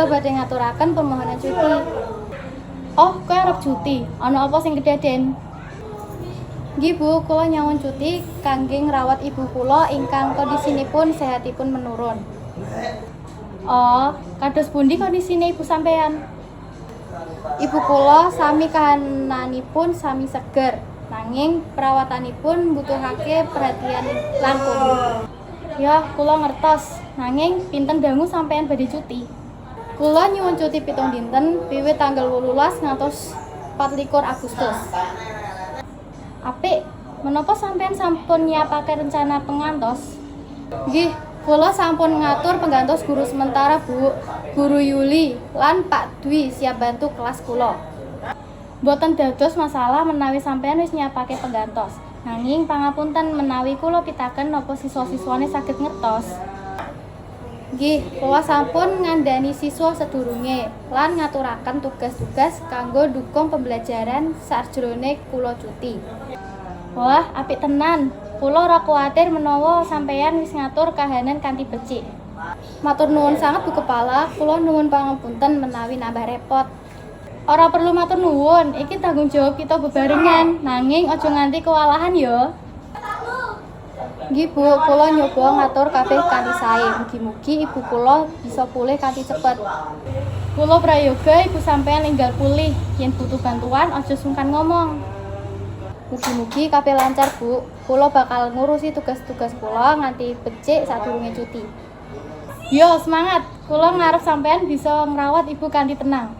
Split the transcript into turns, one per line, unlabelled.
kula badhe ngaturaken permohonan cuti. Oh, kowe arep cuti? Ana apa sing kedaden? Nggih Bu, kula nyawon cuti kangge ngrawat ibu kula ingkang kondisinipun sehatipun menurun. Oh, kados pundi kondisine ibu sampean? Ibu kula sami kahananipun sami seger, nanging perawatanipun mbutuhake perhatian langkung. Ya, kula ngertos, nanging pinten dangu sampean badhe cuti? Kula nyuwun cuti 7 dinten wiwit tanggal 18 ngantos 24 Agustus. Apik, menapa sampean sampun nyiapake rencana pengantos? Nggih, kula sampun ngatur penggantos guru sementara Bu, Guru Yuli lan Pak Dwi siap bantu kelas kula. Mboten dados masalah menawi sampean wis nyiapake penggantos. Nanging pangapunten menawi kula pitaken napa siswa-siswane saged ngertos. Nggih, kula sampun ngandhani siswa sedurunge lan ngaturaken tugas-tugas kanggo ndukung pembelajaran sajrone kula cuti. Wah, apik tenan. Kula ora kuwatir menawa sampeyan wis ngatur kahanan kanthi becik. Matur nuwun sanget Bu Kepala, kula nuwun pangapunten menawi nambah repot. Ora perlu matur nuwun, iki tanggung jawab kita bebarengan, nanging aja nganti kewalahan ya. Nggih Bu, kula nyoba ngatur kabeh kanthi sae. Mugi-mugi ibu kula bisa pulih kanthi cepet. Kula prayoga ibu sampeyan enggal pulih. Yen butuh bantuan aja sungkan ngomong. Mugi-mugi kabeh lancar Bu. Kula bakal ngurusi tugas-tugas kula nganti becik sadurunge cuti. Yo, semangat. Kula ngarep sampeyan bisa ngrawat ibu kanthi tenang.